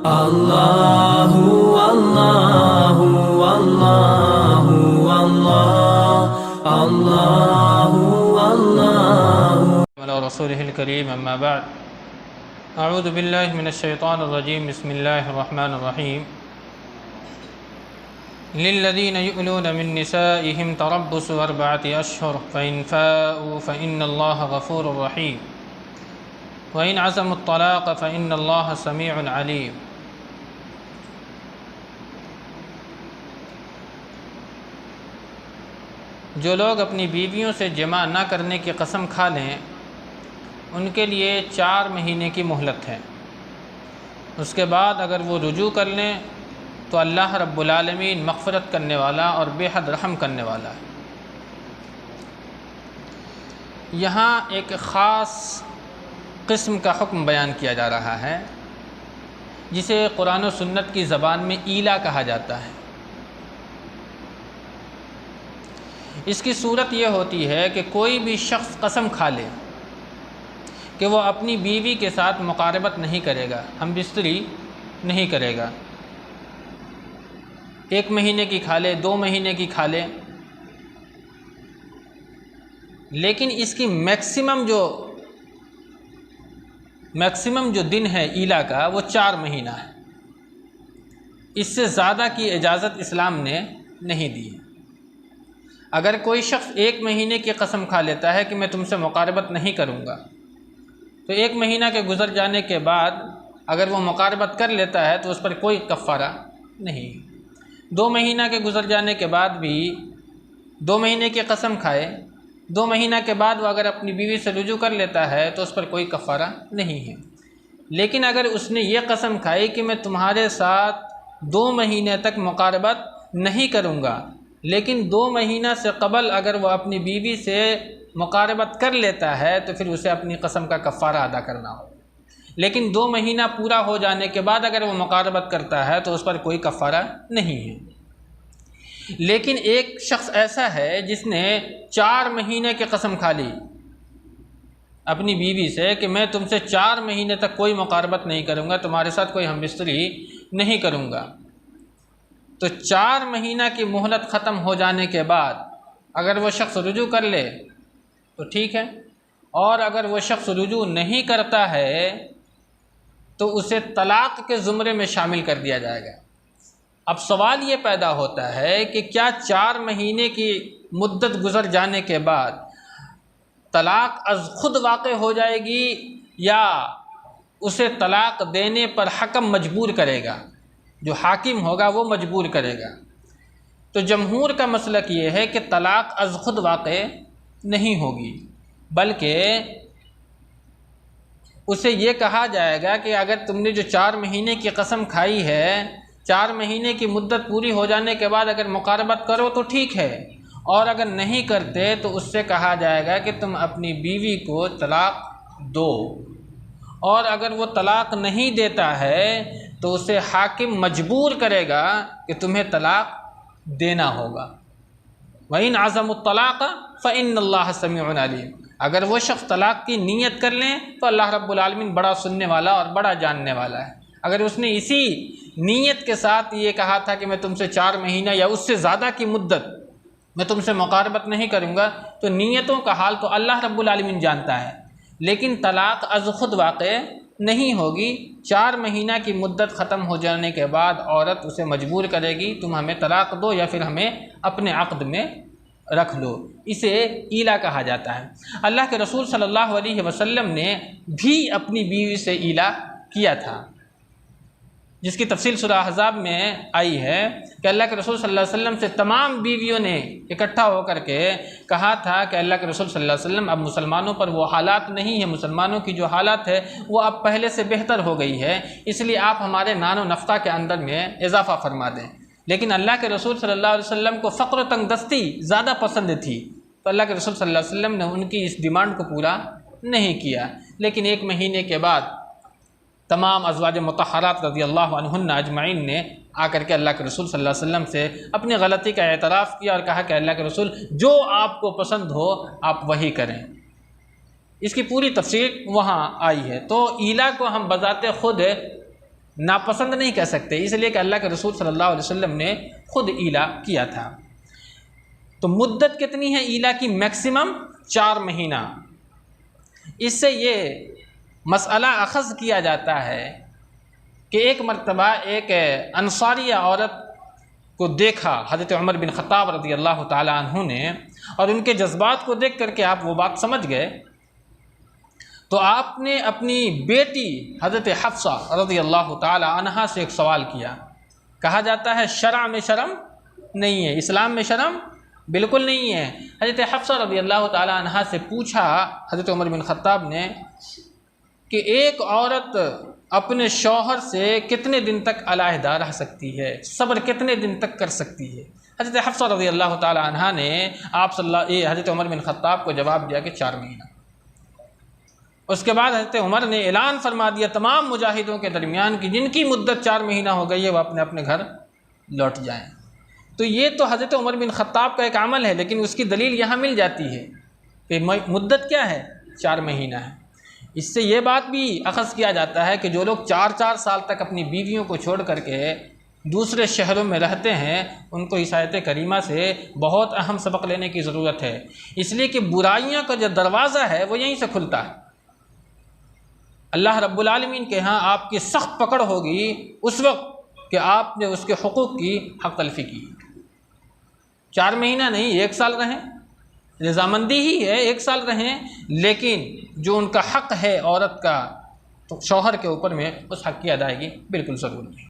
اللہ اللہ اللہ اللہ اللہ اللہ علی رسولہ الکریم اما بعد اعوذ باللہ من الشیطان الرجیم بسم اللہ الرحمن الرحیم للذین یؤلون من نسائهم تربص 4 اشہر فإن فاءوا فإن اللہ غفور رحیم وإن عزموا الطلاق فإن اللہ سمیع علیم۔ جو لوگ اپنی بیویوں سے جماع نہ کرنے کی قسم کھا لیں ان کے لیے 4 مہینے کی مہلت ہے۔ اس کے بعد اگر وہ رجوع کر لیں تو اللہ رب العالمین مغفرت کرنے والا اور بے حد رحم کرنے والا ہے۔ یہاں ایک خاص قسم کا حکم بیان کیا جا رہا ہے جسے قرآن و سنت کی زبان میں ایلا کہا جاتا ہے۔ اس کی صورت یہ ہوتی ہے کہ کوئی بھی شخص قسم کھا لے کہ وہ اپنی بیوی کے ساتھ مقاربت نہیں کرے گا، ہم بستری نہیں کرے گا، 1 مہینے کی کھا لے، 2 مہینے کی کھا لے، لیکن اس کی میکسیمم جو دن ہے ایلا کا وہ 4 مہینہ ہے۔ اس سے زیادہ کی اجازت اسلام نے نہیں دی۔ اگر کوئی شخص 1 مہینے کی قسم کھا لیتا ہے کہ میں تم سے مقاربت نہیں کروں گا، تو 1 مہینہ کے گزر جانے کے بعد اگر وہ مقاربت کر لیتا ہے تو اس پر کوئی کفارہ نہیں۔ 2 مہینہ کے گزر جانے کے بعد بھی 2 مہینے کی قسم کھائے، 2 مہینہ کے بعد وہ اگر اپنی بیوی سے رجوع کر لیتا ہے تو اس پر کوئی کفارہ نہیں ہے۔ لیکن اگر اس نے یہ قسم کھائی کہ میں تمہارے ساتھ 2 مہینے تک مقاربت نہیں کروں گا، لیکن 2 مہینہ سے قبل اگر وہ اپنی بیوی سے مقاربت کر لیتا ہے تو پھر اسے اپنی قسم کا کفارہ ادا کرنا ہو۔ لیکن 2 مہینہ پورا ہو جانے کے بعد اگر وہ مقاربت کرتا ہے تو اس پر کوئی کفارہ نہیں ہے۔ لیکن ایک شخص ایسا ہے جس نے 4 مہینے کی قسم کھا لی اپنی بیوی سے کہ میں تم سے 4 مہینے تک کوئی مقاربت نہیں کروں گا، تمہارے ساتھ کوئی ہم بستری نہیں کروں گا، تو 4 مہینہ کی مہلت ختم ہو جانے کے بعد اگر وہ شخص رجوع کر لے تو ٹھیک ہے، اور اگر وہ شخص رجوع نہیں کرتا ہے تو اسے طلاق کے زمرے میں شامل کر دیا جائے گا۔ اب سوال یہ پیدا ہوتا ہے کہ کیا 4 مہینے کی مدت گزر جانے کے بعد طلاق از خود واقع ہو جائے گی یا اسے طلاق دینے پر حکم مجبور کرے گا، جو حاکم ہوگا وہ مجبور کرے گا؟ تو جمہور کا مسلک یہ ہے کہ طلاق از خود واقع نہیں ہوگی، بلکہ اسے یہ کہا جائے گا کہ اگر تم نے جو 4 مہینے کی قسم کھائی ہے، 4 مہینے کی مدت پوری ہو جانے کے بعد اگر مقاربت کرو تو ٹھیک ہے، اور اگر نہیں کرتے تو اس سے کہا جائے گا کہ تم اپنی بیوی کو طلاق دو، اور اگر وہ طلاق نہیں دیتا ہے تو اسے حاکم مجبور کرے گا کہ تمہیں طلاق دینا ہوگا۔ وَإِنْ عَزَمُوا الطَّلَاقَ فَإِنَّ اللَّهَ سَمِيعٌ عَلِيمٌ۔ اگر وہ شخص طلاق کی نیت کر لیں تو اللہ رب العالمین بڑا سننے والا اور بڑا جاننے والا ہے۔ اگر اس نے اسی نیت کے ساتھ یہ کہا تھا کہ میں تم سے 4 مہینہ یا اس سے زیادہ کی مدت میں تم سے مقاربت نہیں کروں گا، تو نیتوں کا حال تو اللہ رب العالمین جانتا ہے، لیکن طلاق از خود واقع نہیں ہوگی۔ 4 مہینہ کی مدت ختم ہو جانے کے بعد عورت اسے مجبور کرے گی تم ہمیں طلاق دو یا پھر ہمیں اپنے عقد میں رکھ لو، اسے ایلا کہا جاتا ہے۔ اللہ کے رسول صلی اللہ علیہ وسلم نے بھی اپنی بیوی سے ایلا کیا تھا، جس کی تفصیل سورہ احزاب میں آئی ہے کہ اللہ کے رسول صلی اللہ علیہ وسلم سے تمام بیویوں نے اکٹھا ہو کر کے کہا تھا کہ اللہ کے رسول صلی اللہ علیہ وسلم اب مسلمانوں پر وہ حالات نہیں ہیں، مسلمانوں کی جو حالت ہے وہ اب پہلے سے بہتر ہو گئی ہے، اس لیے آپ ہمارے نان و نفقہ کے اندر میں اضافہ فرما دیں۔ لیکن اللہ کے رسول صلی اللہ علیہ وسلم کو فقر و تنگ دستی زیادہ پسند تھی، تو اللہ کے رسول صلی اللہ علیہ وسلم نے ان کی اس ڈیمانڈ کو پورا نہیں کیا۔ لیکن 1 مہینے کے بعد تمام ازواج مطہرات رضی اللہ عنہن اجمعین نے آ کر کے اللہ کے رسول صلی اللہ علیہ وسلم سے اپنی غلطی کا اعتراف کیا اور کہا کہ اللہ کے رسول جو آپ کو پسند ہو آپ وہی کریں۔ اس کی پوری تفصیل وہاں آئی ہے۔ تو ایلا کو ہم بذات خود ناپسند نہیں کہہ سکتے، اس لیے کہ اللہ کے رسول صلی اللہ علیہ وسلم نے خود ایلا کیا تھا۔ تو مدت کتنی ہے ایلا کی؟ میکسیمم 4 مہینہ۔ اس سے یہ مسئلہ اخذ کیا جاتا ہے کہ ایک مرتبہ ایک انصاریہ عورت کو دیکھا حضرت عمر بن خطاب رضی اللہ تعالی عنہ نے، اور ان کے جذبات کو دیکھ کر کے آپ وہ بات سمجھ گئے، تو آپ نے اپنی بیٹی حضرت حفصہ رضی اللہ تعالی عنہا سے ایک سوال کیا۔ کہا جاتا ہے شرع میں شرم نہیں ہے، اسلام میں شرم بالکل نہیں ہے۔ حضرت حفصہ رضی اللہ تعالی عنہا سے پوچھا حضرت عمر بن خطاب نے کہ ایک عورت اپنے شوہر سے کتنے دن تک علیحدہ رہ سکتی ہے، صبر کتنے دن تک کر سکتی ہے؟ حضرت حفصہ رضی اللہ تعالی عنہا نے حضرت عمر بن خطاب کو جواب دیا کہ 4 مہینہ۔ اس کے بعد حضرت عمر نے اعلان فرما دیا تمام مجاہدوں کے درمیان کہ جن کی مدت 4 مہینہ ہو گئی ہے وہ اپنے اپنے گھر لوٹ جائیں۔ تو یہ تو حضرت عمر بن خطاب کا ایک عمل ہے، لیکن اس کی دلیل یہاں مل جاتی ہے کہ مدت کیا ہے؟ 4 مہینہ ہے۔ اس سے یہ بات بھی اخذ کیا جاتا ہے کہ جو لوگ 4 سال تک اپنی بیویوں کو چھوڑ کر کے دوسرے شہروں میں رہتے ہیں، ان کو اس آیت کریمہ سے بہت اہم سبق لینے کی ضرورت ہے، اس لیے کہ برائیوں کا جو دروازہ ہے وہ یہیں سے کھلتا ہے۔ اللہ رب العالمین کے ہاں آپ کی سخت پکڑ ہوگی اس وقت کہ آپ نے اس کے حقوق کی حق تلفی کی۔ 4 مہینہ نہیں، 1 سال رہیں، رضامندی ہی ہے 1 سال رہیں، لیکن جو ان کا حق ہے عورت کا تو شوہر کے اوپر میں اس حق کی ادائیگی بالکل ضروری ہے۔